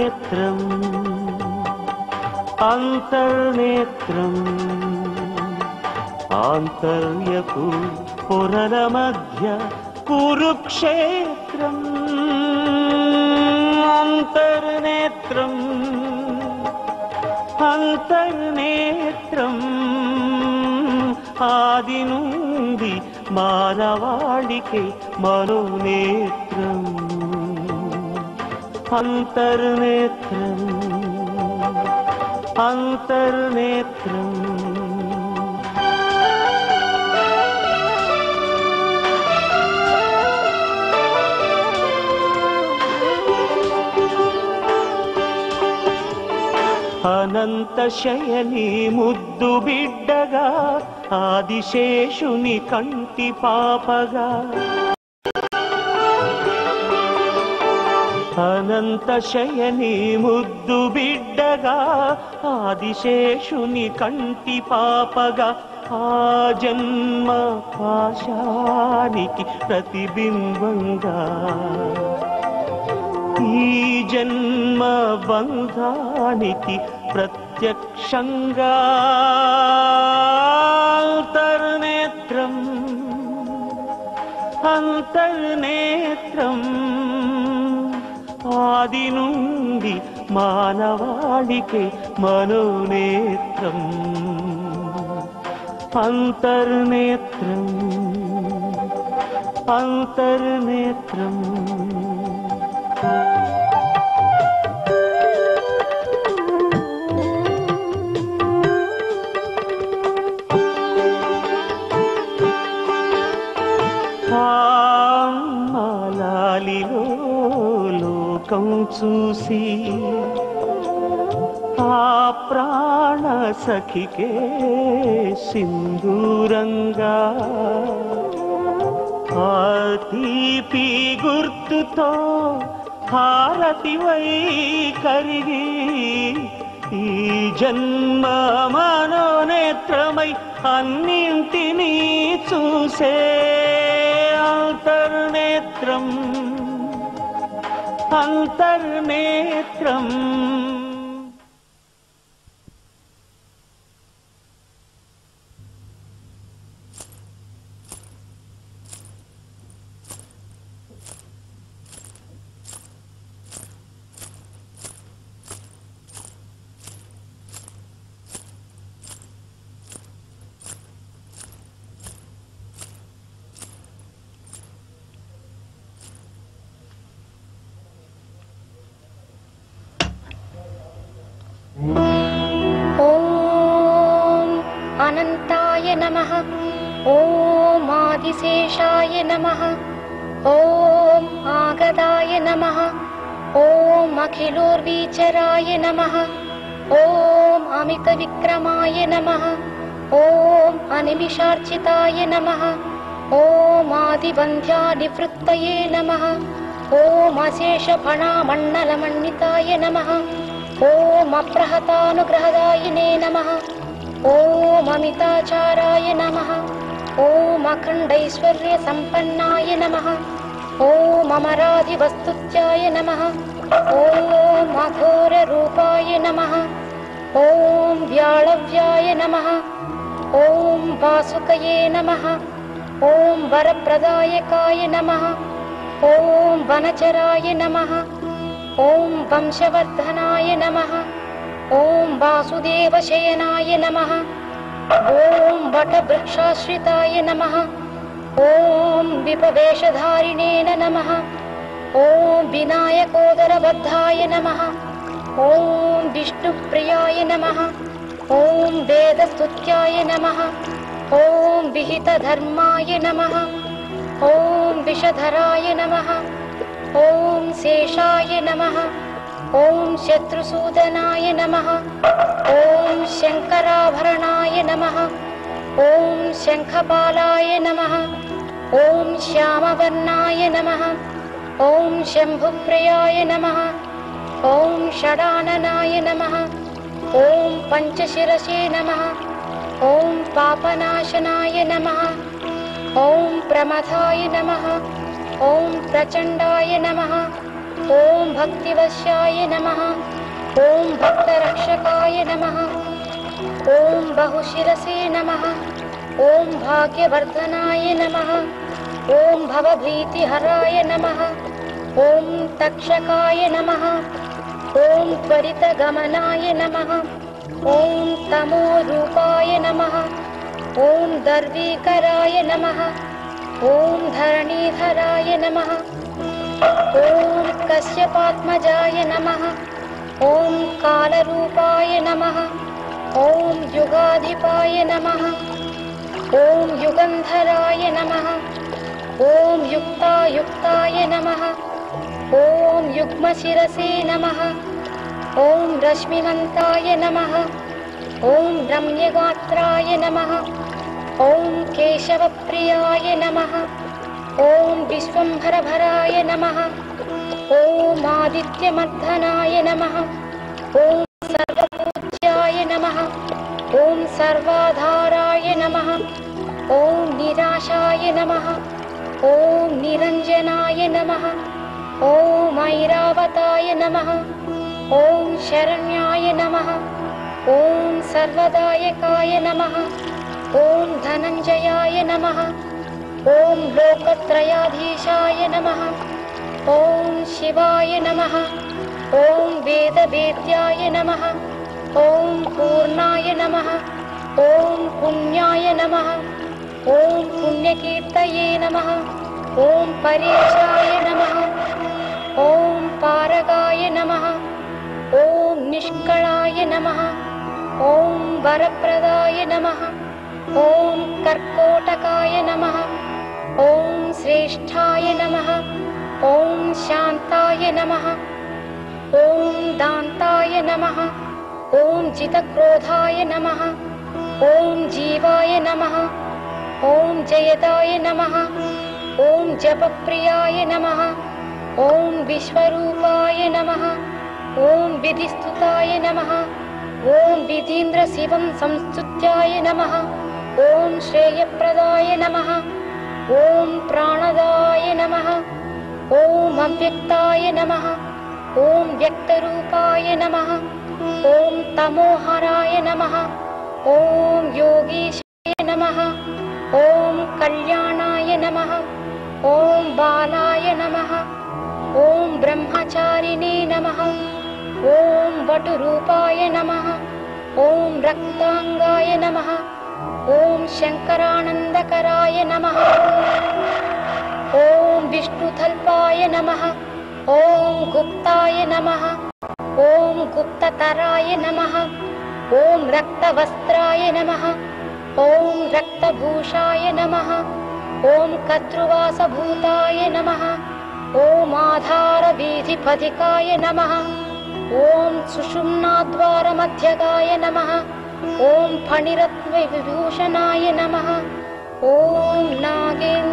అంతర్నేత్రం అంతర్నేత్రం ఆంతర్యపు పొరల మధ్య కురుక్షేత్రం అంతర్నేత్రం అంతర్నేత్రం ఆది నుండి మానవాళికి మనోనేత్రం అంతర్నేత్రం అంతర్నేత్రం అనంత శయని ముద్దు బిడ్డగా ఆదిశేషుని కంటి పాపగా అనంత శయని ముద్దు బిడ్డగా ఆదిశేషుని కంటి పాపగా ఆ జన్మ పాశానికి ప్రతిబింబంగా ఈ జన్మ బంధానికి ప్రత్యక్షంగా అంతర్నేత్రం అంతర్నేత్రం ఆది నుండి మానవాళికి మనోనేత్రం అంతర్నేత్రం అంతర్నేత్రం మాలాలిలో లోకం చూసి ఆ ప్రాణ సఖికే సింధూరంగా ఆ తీపి గుర్తుతో హారతి వై కరిగి ఈ జన్మ మనోనేత్రమై అన్నింటినీ చూసే అంతర్నేత్రం అంతర్నేత్రం अनंताय नमः। ओम आदिशेषाय नमः। ओम आगदाय नमः। ओम अखिलोर्विचराय नमः। ओम अमित विक्रमाय नमः। ओम अनिमिषार्चिताय नमः। ओम आदिवन्द्यानिवृत्तये नमः। ओम अशेषफणामण्डलमण्डिताय नमः। ओम अप्रहतानुग्रहदायिने नमः। ओम अमिताचाराय नमः। ओम अखण्डैश्वर्यसम्पन्नाय नमः। ओम अमराधिवस्तुत्याय नमः। ओम अघोररूपाय नमः। ओम व्याळव्याय नमः। ओम वासुकये नमः। ओम वरप्रदायकाय नमः। ओम वनचराय नमः। ओम वंशवर्धनाय नमः। ओम वासुदेवशयनाय नमः। ओम वटवृक्षाश्रिताय नमः। ओम विपवेशधारिणे नमः। ओम विनायकोदरबद्धाय नमः। ओम विष्णुप्रियाय नमः। ओम वेदस्तुत्याय नमः। ओम विहितधर्माय नमः। ओम विषधराय नमः। ओम शेषाय नमः। ओम शत्रुसूदनाय नमः। ओम शंकराभरणाय नमः। ओम शंखपालाय नमः। ओम श्यामवर्णाय नमः। ओम शंभुप्रियाय नमः। ओम षडाननाय नमः। ओम पंचशिरसे नमः। ओम पापनाशनाय नमः। ओम प्रमथाय नमः। ओम प्रचंडाय नमः। ॐ भक्तिवश्याय नमः। ॐ भक्तरक्षकाय नमः। ॐ बहुशिरसे नमः। ॐ भाग्यवर्धनाय नमः। ॐ भवभीतिहराय नमः। ॐ तक्षकाय नमः। ॐ त्वरितगमनाय नमः। ॐ तमोरूपाय नमः। ॐ दर्वीकराय नमः। ॐ धरणीधराय नमः। ॐ कश्यपात्मजाय नमः। ॐ कालरूपाय नमः। ॐ युगाधिपाय नमः। ॐ युगन्धराय नमः। ॐ युक्तायुक्ताय नमः। ॐ युग्मशिरसे नमः। ॐ रश्मिमन्ताय नमः। ॐ रम्यगात्राय नमः। ॐ केशवप्रियाय नमः। ॐ विश्वम्भरभराय नमः। ॐ आदित्यमर्दनाय नमः। ॐ सर्वपूज्याय नमः। ॐ सर्वाधाराय नमः। ॐ निराशाय नमः। ॐ निरञ्जनाय नमः। ॐ ऐरावताय नमः। ॐ शरण्याय नमः। ॐ सर्वदायकाय नमः। ॐ धनञ्जयाय नमः। ॐ लोकत्रयाधीशाय नमः। ॐ शिवाय नमः। ॐ वेदवेद्याय नमः। ॐ पूर्णाय नमः। ॐ पुण्याय नमः। ॐ पुण्यकीर्तये नमः। ॐ परेशाय नमः। ॐ पारगाय नमः। ॐ निष्कळाय नमः। ॐ वरप्रदाय नमः। ॐ कर्कोटकाय नमः। ॐ श्रेष्ठाय नमः। ॐ शान्ताय नमः। ॐ दान्ताय नमः। ॐ जितक्रोधाय नमः। ॐ जीवाय नमः। ॐ जयदाय नमः। ॐ जपप्रियाय नमः। ॐ विश्वरूपाय नमः। ॐ विधिस्तुताय नमः। ॐ विधीन्द्रशिवं संस्तुत्याय नमः। ॐ श्रेयप्रदाय नमः। ॐ प्राणदाय नमः। ॐ अव्यक्ताय नमः। ॐ व्यक्तरूपाय नमः। ॐ तमोहराय नमः। ॐ योगीशाय नमः। ॐ कल्याणाय नमः। ॐ बालाय नमः। ॐ ब्रह्मचारिणे नमः। ॐ वटुरूपाय नमः। ॐ रक्ताङ्गाय नमः। ॐ शङ्करानन्दकराय नमः। ॐ विष्णुतल्पाय नमः। ॐ गुप्ताय नमः। ॐ गुप्ततराय नमः। ॐ रक्तवस्त्राय नमः। ॐ रक्तभूषाय नमः। ॐ कद्रुवासभूताय नमः। ॐ आधारवीधिपथिकाय नमः। ॐ सुषुम्नाद्वारमध्यगाय नमः। ॐ फणिरत्नविभूषणाय नमः। ॐ नागेन्द्र